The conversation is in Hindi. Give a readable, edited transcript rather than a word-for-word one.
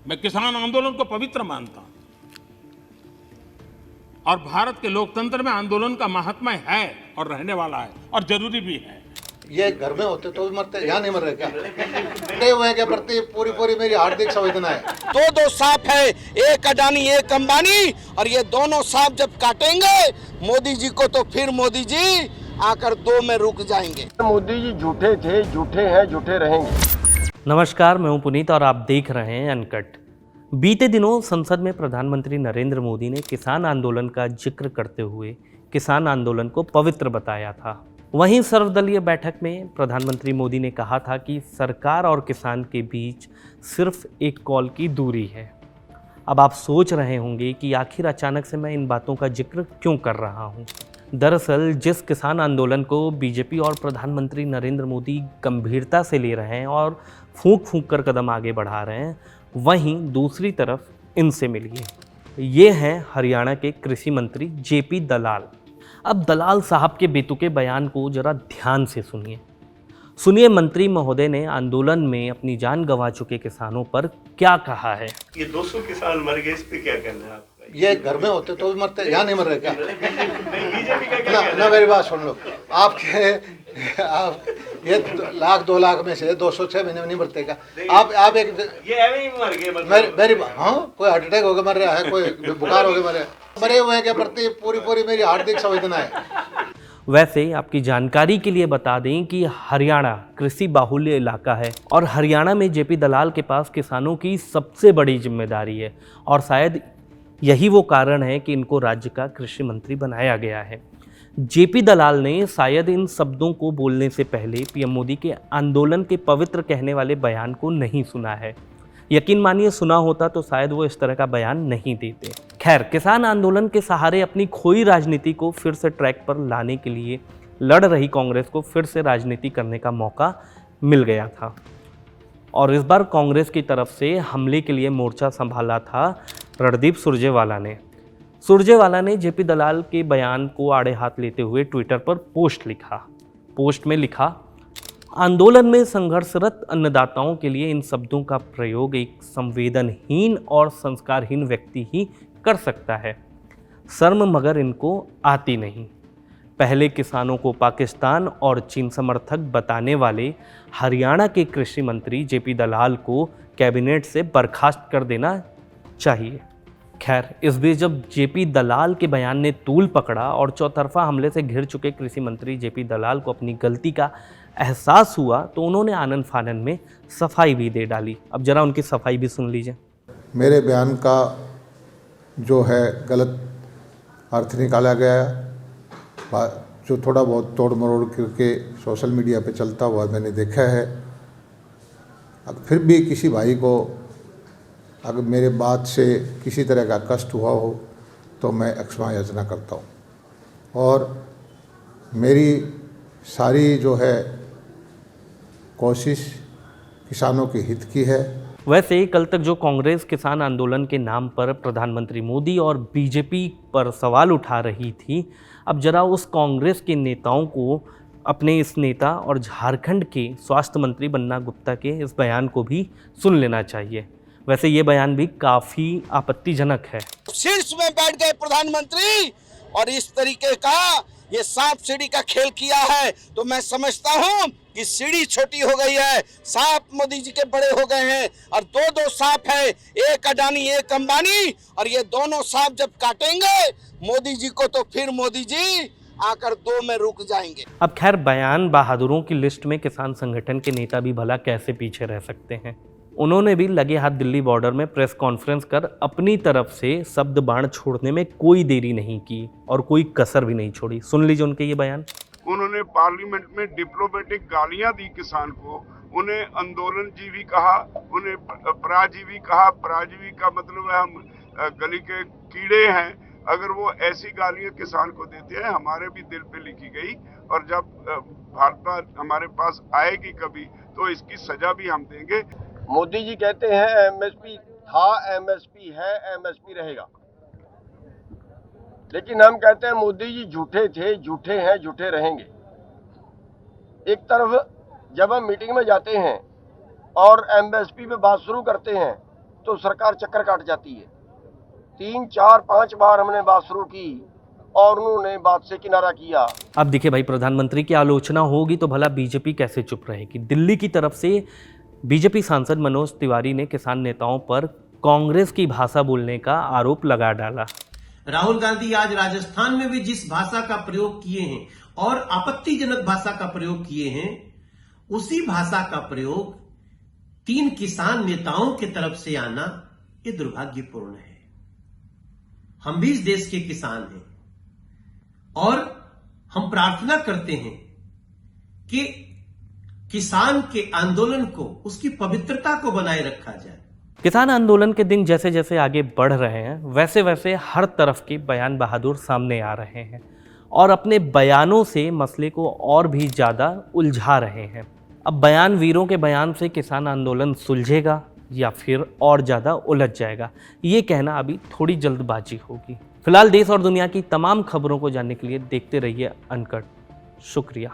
मैं किसान आंदोलन को पवित्र मानता हूं और भारत के लोकतंत्र में आंदोलन का महात्म्य है और रहने वाला है और जरूरी भी है। ये घर में होते तो भी मरते, यहाँ नहीं मर रहे क्या? डटे हुए के प्रति पूरी पूरी मेरी हार्दिक संवेदना है। दो सांप है, एक अडानी एक अंबानी, और ये दोनों सांप जब काटेंगे मोदी जी को तो फिर मोदी जी आकर दो में रुक जाएंगे। मोदी जी झूठे थे, झूठे हैं, झूठे रहेंगे। नमस्कार, मैं हूं पुनीत और आप देख रहे हैं अनकट। बीते दिनों संसद में प्रधानमंत्री नरेंद्र मोदी ने किसान आंदोलन का जिक्र करते हुए किसान आंदोलन को पवित्र बताया था। वहीं सर्वदलीय बैठक में प्रधानमंत्री मोदी ने कहा था कि सरकार और किसान के बीच सिर्फ एक कॉल की दूरी है। अब आप सोच रहे होंगे कि आखिर अचानक से मैं इन बातों का जिक्र क्यों कर रहा हूं। दरअसल जिस किसान आंदोलन को बीजेपी और प्रधानमंत्री नरेंद्र मोदी गंभीरता से ले रहे हैं और फूंक फूंक कर कदम आगे बढ़ा रहे हैं, वहीं दूसरी तरफ इनसे मिलिए। ये हैं हरियाणा के कृषि मंत्री जेपी दलाल। अब दलाल साहब के बेतुके बयान को जरा ध्यान से सुनिए मंत्री महोदय ने आंदोलन में अपनी जान गंवा चुके किसानों पर क्या कहा है। ये 200 किसान मर गए, इस पे क्या कहना है आपका? ये घर में होते तो भी मरते, यहाँ नहीं मर रहे क्या? बीजेपी का क्या कहना ना है? मेरी बात सुन लो। आप ये लाख 2 लाख में से 206 महीने में नहीं मरते क्या? आप एक ये ऐਵੇਂ ही मर गए मतलब। मेरी हाँ, कोई हार्ट अटैक होकर मर रहा है, कोई बुखार होकर मरे हुए के प्रति पूरी पूरी मेरी हार्दिक संवेदना है। वैसे आपकी जानकारी के लिए बता दें कि हरियाणा कृषि बाहुल्य इलाका है और हरियाणा में जेपी दलाल के पास किसानों की सबसे बड़ी जिम्मेदारी है और शायद यही वो कारण है कि इनको राज्य का कृषि मंत्री बनाया गया है। जेपी दलाल ने शायद इन शब्दों को बोलने से पहले पीएम मोदी के आंदोलन के पवित्र कहने वाले बयान को नहीं सुना है। यकीन मानिए सुना होता तो शायद वो इस तरह का बयान नहीं देते। खैर, किसान आंदोलन के सहारे अपनी खोई राजनीति को फिर से ट्रैक पर लाने के लिए लड़ रही कांग्रेस को फिर से राजनीति करने का मौका मिल गया था और इस बार कांग्रेस की तरफ से हमले के लिए मोर्चा संभाला था रणदीप सुरजेवाला ने जेपी दलाल के बयान को आड़े हाथ लेते हुए ट्विटर पर पोस्ट में लिखा, आंदोलन में संघर्षरत अन्नदाताओं के लिए इन शब्दों का प्रयोग एक संवेदनहीन और संस्कारहीन व्यक्ति ही कर सकता है। शर्म मगर इनको आती नहीं। पहले किसानों को पाकिस्तान और चीन समर्थक बताने वाले हरियाणा के कृषि मंत्री जेपी दलाल को कैबिनेट से बर्खास्त कर देना चाहिए। खैर, इस बीच जब जेपी दलाल के बयान ने तूल पकड़ा और चौतरफा हमले से घिर चुके कृषि मंत्री जेपी दलाल को अपनी गलती का एहसास हुआ तो उन्होंने आनन फानन में सफाई भी दे डाली। अब जरा उनकी सफाई भी सुन लीजिए। मेरे बयान का जो है गलत अर्थ निकाला गया, जो थोड़ा बहुत तोड़ मरोड़ करके सोशल मीडिया पे चलता हुआ मैंने देखा है। अब फिर भी किसी भाई को अगर मेरे बात से किसी तरह का कष्ट हुआ हो तो मैं क्षमा याचना करता हूँ और मेरी सारी जो है कोशिश किसानों के हित की है। वैसे कल तक जो कांग्रेस किसान आंदोलन के नाम पर प्रधानमंत्री मोदी और बीजेपी पर सवाल उठा रही थी, अब जरा उस कांग्रेस के नेताओं को अपने इस नेता और झारखंड के स्वास्थ्य मंत्री बन्ना गुप्ता के इस बयान को भी सुन लेना चाहिए। वैसे ये बयान भी काफ़ी आपत्तिजनक है। शीर्ष में बैठ गए प्रधानमंत्री और इस तरीके का ये सांप सीढ़ी का खेल किया है तो मैं समझता हूँ कि सीढ़ी छोटी हो गई है, सांप मोदी जी के बड़े हो गए हैं और दो सांप है, एक अडानी एक अंबानी, और ये दोनों सांप जब काटेंगे मोदी जी को तो फिर मोदी जी आकर दो में रुक जाएंगे। अब खैर, बयान बहादुरों की लिस्ट में किसान संगठन के नेता भी भला कैसे पीछे रह सकते हैं। उन्होंने भी लगे हाथ दिल्ली बॉर्डर में प्रेस कॉन्फ्रेंस कर अपनी तरफ से शब्द बाण छोड़ने में कोई देरी नहीं की और कोई कसर भी नहीं छोड़ी। सुन लीजिए उनके ये बयान। उन्होंने पार्लियामेंट में डिप्लोमेटिक गालियां दी किसान को, उन्हें आंदोलन जीवी कहा, उन्हें पराजीवी कहा। पराजीवी का मतलब है हम गली के कीड़े हैं। अगर वो ऐसी गालियां किसान को देते हैं, हमारे भी दिल पे लिखी गई और जब भाजपा हमारे पास आएगी कभी तो इसकी सजा भी हम देंगे। मोदी जी कहते हैं एमएसपी था, एमएसपी है, एमएसपी रहेगा, लेकिन हम कहते हैं मोदी जी झूठे थे, झूठे हैं, झूठे रहेंगे। एक तरफ जब हम मीटिंग में जाते हैं और एमएसपी पे बात शुरू करते हैं तो सरकार चक्कर काट जाती है। 3, 4, 5 बार हमने बात शुरू की और उन्होंने बात से किनारा किया। अब देखिए भाई, प्रधानमंत्री की आलोचना होगी तो भला बीजेपी कैसे चुप रहेगी। दिल्ली की तरफ से बीजेपी सांसद मनोज तिवारी ने किसान नेताओं पर कांग्रेस की भाषा बोलने का आरोप लगा डाला। राहुल गांधी आज राजस्थान में भी जिस भाषा का प्रयोग किए हैं और आपत्तिजनक भाषा का प्रयोग किए हैं, उसी भाषा का प्रयोग 3 किसान नेताओं की तरफ से आना ये दुर्भाग्यपूर्ण है। हम भी इस देश के किसान हैं और हम प्रार्थना करते हैं कि किसान के आंदोलन को, उसकी पवित्रता को बनाए रखा जाए। किसान आंदोलन के दिन जैसे जैसे आगे बढ़ रहे हैं, वैसे वैसे हर तरफ के बयान बहादुर सामने आ रहे हैं और अपने बयानों से मसले को और भी ज़्यादा उलझा रहे हैं। अब बयान वीरों के बयान से किसान आंदोलन सुलझेगा या फिर और ज़्यादा उलझ जाएगा, ये कहना अभी थोड़ी जल्दबाजी होगी। फिलहाल देश और दुनिया की तमाम खबरों को जानने के लिए देखते रहिए अनकट। शुक्रिया।